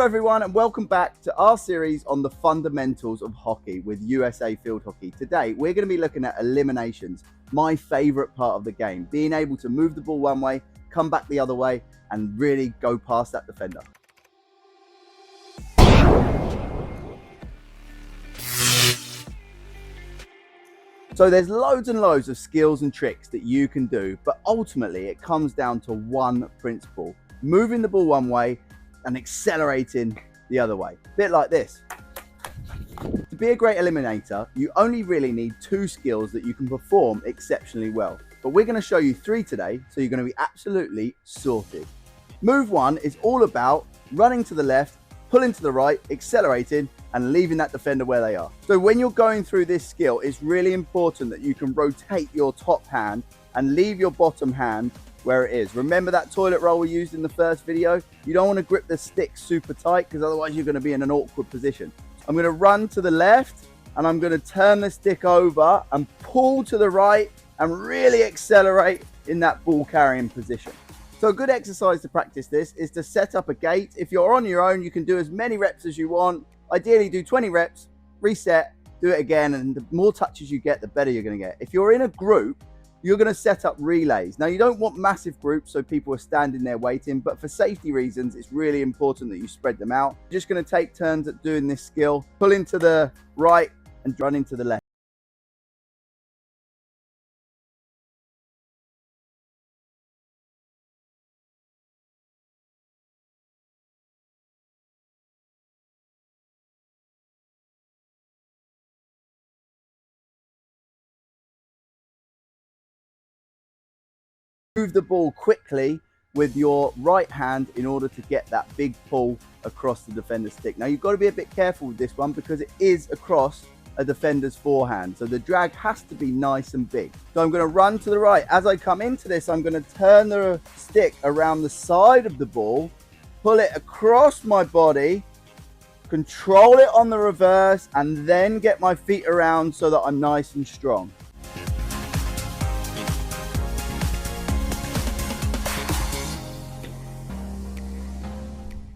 Hello everyone and welcome back to our series on the fundamentals of hockey with USA Field Hockey. Today we're going to be looking at eliminations, my favourite part of the game, being able to move the ball one way, come back the other way and really go past that defender. So there's loads and loads of skills and tricks that you can do, but ultimately it comes down to one principle: moving the ball one way and accelerating the other way. A bit like this. To be a great eliminator, you only really need two skills that you can perform exceptionally well. But we're going to show you three today, so you're going to be absolutely sorted. Move one is all about running to the left, pulling to the right, accelerating, and leaving that defender where they are. So when you're going through this skill, it's really important that you can rotate your top hand and leave your bottom hand where it is. Remember that toilet roll we used in the first video? You don't want to grip the stick super tight because otherwise you're going to be in an awkward position. I'm going to run to the left and I'm going to turn the stick over and pull to the right and really accelerate in that ball carrying position. So a good exercise to practice this is to set up a gate. If you're on your own, you can do as many reps as you want. Ideally do 20 reps, reset, do it again, and the more touches you get, the better you're going to get. If you're in a group, you're going to set up relays. Now, you don't want massive groups so people are standing there waiting, but for safety reasons, it's really important that you spread them out. You're just going to take turns at doing this skill, pull into the right and run into the left. Move the ball quickly with your right hand in order to get that big pull across the defender's stick. Now you've got to be a bit careful with this one because it is across a defender's forehand, so the drag has to be nice and big. So I'm going to run to the right. As I come into this, I'm going to turn the stick around the side of the ball, pull it across my body, control it on the reverse, and then get my feet around so that I'm nice and strong.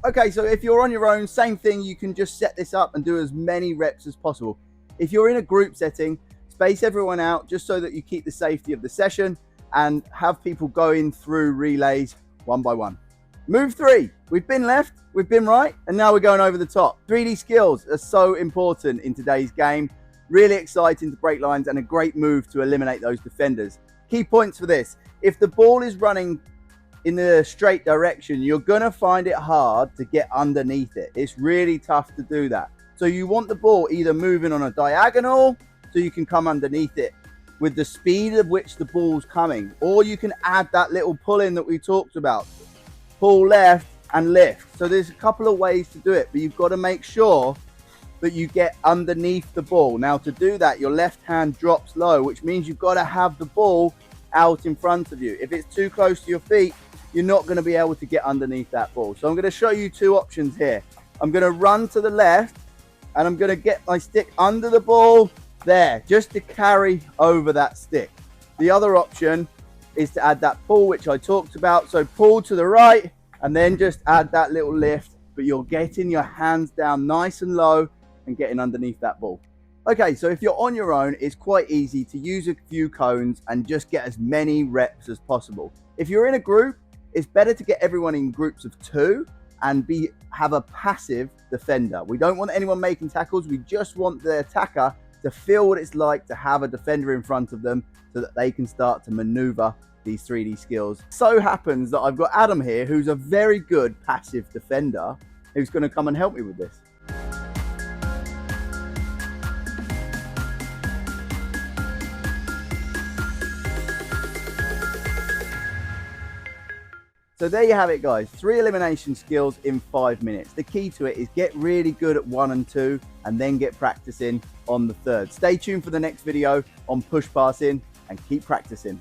Okay, so if you're on your own, same thing, you can just set this up and do as many reps as possible. If you're in a group setting, space everyone out just so that you keep the safety of the session and have people going through relays one by one. Move three, we've been left, we've been right, and now we're going over the top. 3D skills are so important in today's game. Really exciting to break lines and a great move to eliminate those defenders. Key points for this: if the ball is running in the straight direction, you're going to find it hard to get underneath it. It's really tough to do that. So you want the ball either moving on a diagonal so you can come underneath it with the speed of which the ball's coming, or you can add that little pull in that we talked about. Pull left and lift. So there's a couple of ways to do it, but you've got to make sure that you get underneath the ball. Now to do that, your left hand drops low, which means you've got to have the ball out in front of you. If it's too close to your feet, you're not going to be able to get underneath that ball. So I'm going to show you two options here. I'm going to run to the left and I'm going to get my stick under the ball there, just to carry over that stick. The other option is to add that pull, which I talked about. So pull to the right and then just add that little lift, but you're getting your hands down nice and low and getting underneath that ball. Okay, so if you're on your own, it's quite easy to use a few cones and just get as many reps as possible. If you're in a group, it's better to get everyone in groups of two and have a passive defender. We don't want anyone making tackles. We just want the attacker to feel what it's like to have a defender in front of them so that they can start to maneuver these 3D skills. So happens that I've got Adam here, who's a very good passive defender, who's going to come and help me with this. So there you have it, guys. 3 elimination skills in 5 minutes. The key to it is get really good at 1 and 2 and then get practicing on the third. Stay tuned for the next video on push passing and keep practicing.